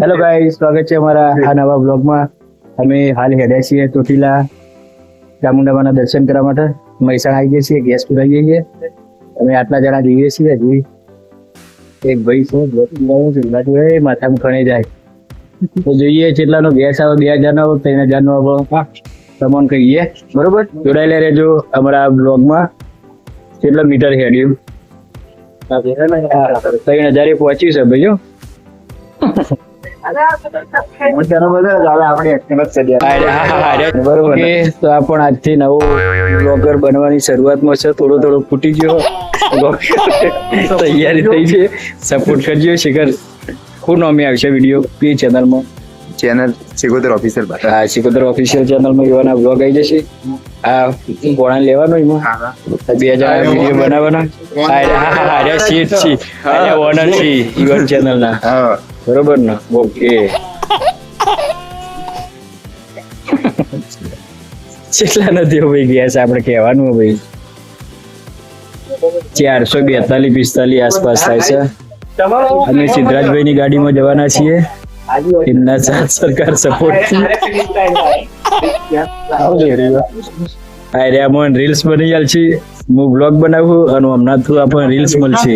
Hello guys, સ્વાગત છે અમારા આ નવા બ્લોગમાં. અમે હાલ હેડ્યા છીએ ચોટીલા ચામુંડામાના દર્શન કરવા માટે. મહેસાણા આવી ગયા છીએ, ગેસ પુરાઈ જઈએ. અમે આટલા જણા જઈએ છીએ. હજી એક ભાઈ છે માથામાં ખણી જાય તો જોઈએ કેટલાનો ગેસ આવે. 2000 નો 3000 નો તમને કહીએ. બરોબર, જોડાયેલા રહેજો અમારા બ્લોગમાં. કેટલા મીટર હેડ્યું? 3000 પહોંચ્યું છે ભાઈ. જો તો આ પણ આજથી નવો બ્લોગર બનવાની શરૂઆતમાં છે. થોડો ફૂટી ગયો, તૈયારી થઈ છે. સપોર્ટ કરજો. શિખર ખૂબ નામે આવશે વિડીયો કઈ ચેનલમાં? Channel Sikotar official. હા, સિકોતર ઓફિશિયલ ચેનલમાં એવાના બ્લોગ આવી જશે. આ કોણા લેવાનો એમાં 2000 વિડીયો બનાવવાના. સીટ છે, ઓનર છે ઇવન ચેનલના. બરોબર ને? ઓકે. કેટલા નથી ભાઈ ગેસ આપણે કહેવાનું ભાઈ? 442-45 આસપાસ થાય છે. અમે સિદ્ધરાજભાઈ ની ગાડીમાં જવાના છીએ. એમના સાથ સરકાર સપોર્ટ રીલ્સ બની જાય છે. હું બ્લોગ બનાવું અને હમણાં થ્રુ આપણને રીલ્સ મળશે.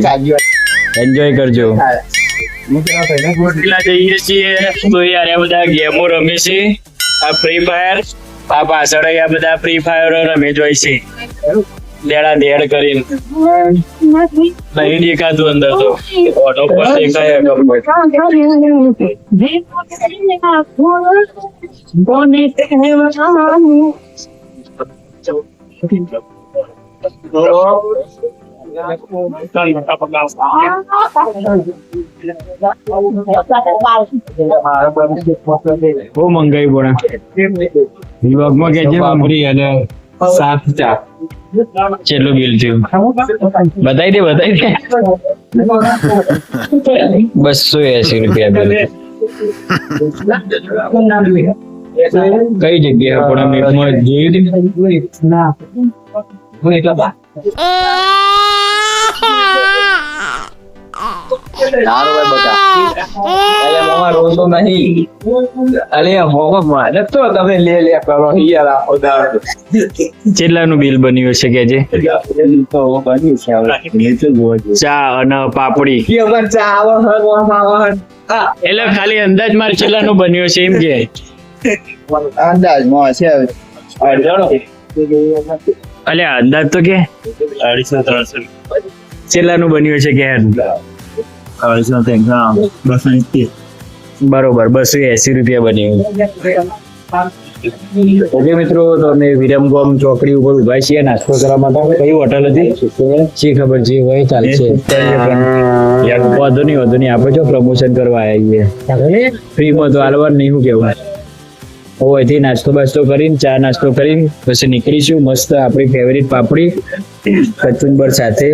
એન્જોય કરજો. જઈએ છીએ તો યાર આ બધા ગેમો રમે છે. આ ફ્રી ફાયર, આ પાછળ આ બધા ફ્રી ફાયર રમે જોઈ છે. લેડા દેડ કરીને નહીં દેખાતું અંદર તો ઓટો પર દેખાય. બહુ મંગાઈ પડે વિભાગમાં કે છે વાપરી અને 7 ચા ચેટલું બિલ થયું બતાવી દે 280 રૂપિયા બિલ. કઈ જગ્યાએ પણ મેપમાં જોયું કેટલાનું બિલ બન્યું છે કે છે? ચા અને પાપડી. એટલે ખાલી અંદાજ માર કેટલાનું બન્યું છે એમ કે અંદાજમાં છે. અલ્યા અંદાજ તો કે 250-300 કેટલાનું બન્યું છે કે? બરોબર, 280 રૂપિયા બન્યું. ઓકે મિત્રો, તો અમે વિરમગામ ચોકડી ઉપર ઉભા છીએ નાસ્તો કરવા માટે. કઈ હોટલ હતી શી ખબર? જે હોય ચાલશે. વધુ નહીં આપણે જો પ્રમોશન કરવા આવ્યા ફ્રીમાં તો હાલવા નહીં. શું કેવું? અહીંથી નાસ્તો બાસ્તો કરીને ચા નાસ્તો કરીને પછી નીકળીશું. મસ્ત આપણી ફેવરિટ પાપડી કચુંબર સાથે.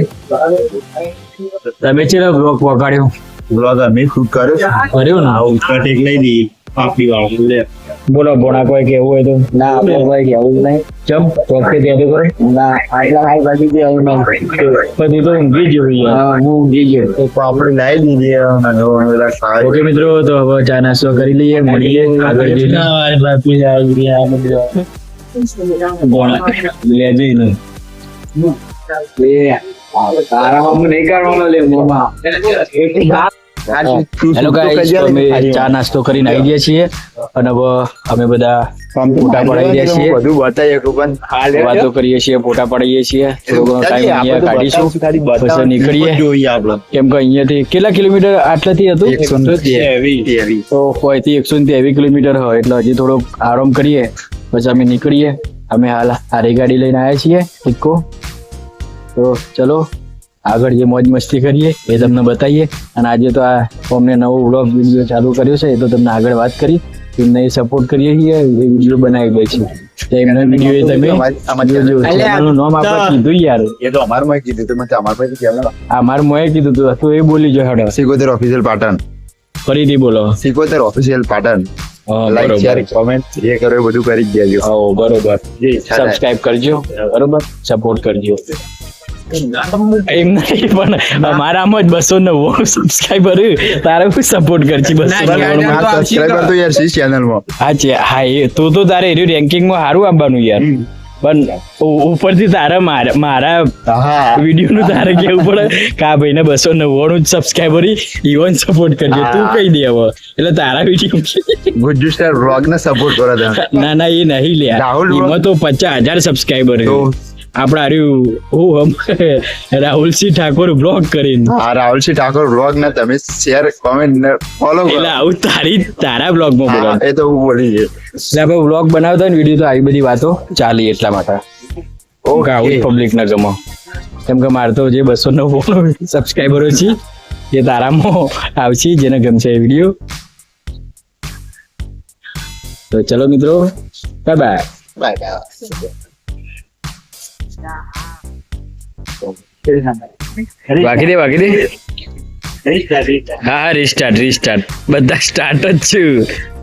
તમે ચેલો બ્લોગ પકડ્યો? બ્લોગ અમે શૂટ કર્યો ને કટ એક લઈ દી પાપડી વાળું લે. બોલો ભોણા કોઈ કેવું હોય તો? ના આપણે કોઈ કેવું નહીં. ચમ ચોખ્ખી કહેતો કરે? ના આટલા હાઈ બાજુ કે આવું નહીં. પછી તો ઊંઘી ગયો. હું ઊંઘી ગયો તો પાપડી લાવી દીધી. ઓકે મિત્રો, તો હવે ચા નાસ્તો કરી લઈએ. મળીએ આગળ જઈને. ભોણા લેજે ને હેલો ગાઈસ, અમે ચા નાસ્તો કરીને આવી ગયા છીએ અને હવે અમે બધા ફોટા પડાવી રહ્યા છીએ. બધું બતાવીએ વાતો કરીએ છીએ, ફોટા પડાવીએ છીએ. થોડો ઘણો ટાઈમ અહીંયા કાઢીશું પછી નીકળીએ. કેમ કે અહીંયાથી કેટલા કિલોમીટર આટલાથી હતું? 123. તો અહીંથી 123 કિલોમીટર હોય એટલે હજી થોડોક આરામ કરીએ પછી અમે નીકળીએ. અમે હાલ હારી ગાડી લઈને આવ્યા છીએ ઇકો. તો ચલો આગળ જે મોજ મસ્તી કરીએ એ તમને બતાવીએ. અને આજે તો આ અમને નવો વ્લોગ વિડીયો ચાલુ કર્યો છે એ તો તમને આગળ વાત કરી. એમને સપોર્ટ કરીએ છીએ, એ વિડીયો બનાવી દે છે. એમનો વિડીયો તમે ચેનલનું નામ આપણે કીધું યાર. એ તો અમારમાં કીધું તો મને અમારમાંથી કહેવાનું. અમારું મોએ કીધું તું એ બોલી જો હેડો. સિકોતર ઓફિશિયલ પાટણ. ફરીથી બોલો. Sikotar official Patan. Like share comment જે કરો એ બધું કરી જ દેજો. બરોબર. સબસ્ક્રાઇબ કરજો. બરોબર, સપોર્ટ કરજો. એમ નહીં પણ મારામાં જ 299 સબસ્ક્રાઇબર તારે હું સપોર્ટ કરছি 299 આ સબસ્ક્રાઇબર તો યાર સી ચેનલમાં હા એ તો તારે એનું રેન્કિંગમાં સારું આવવાનું યાર પણ ઉપરથી તારે મારા વિડીયો નું તારે કેવું પડે કે આ ભાઈને 299 જ સબસ્ક્રાઇબર ઈવન સપોર્ટ કરજો તું કહી દે હવે એટલે તારા વિડીયો ગુજ્જુ સ્ટાર વ્લોગ ને સપોર્ટ કરો તમે ના એ નહીં લે એમાં તો 50,000 સબસ્ક્રાઇબર આપડે હાર્યું રાહુલસિંહ ઠાકોર બ્લોગ કરીને રાહુલસિંહ ઠાકોર વ્લોગ ને તમે શેર કોમેન્ટ ને ફોલો કરો એટલે આવું તારા બ્લોગ માં બોલો એ તો હું બોલી ગયો એટલે આપણે બ્લોગ બનાવતા ને વિડીયો તો આવી બધી વાતો ચાલી એટલા માટે ઓકે આવું પબ્લિક ના ગમો કેમ કે મારે તો જે 299 સબસ્ક્રાઇબરો છે એ તારામાં આવશે જેને ગમશે એ વિડીયો તો ચલો મિત્રો બાય બાય બાકી દે હા રિસ્ટાર્ટ બધા સ્ટાર્ટ જ છું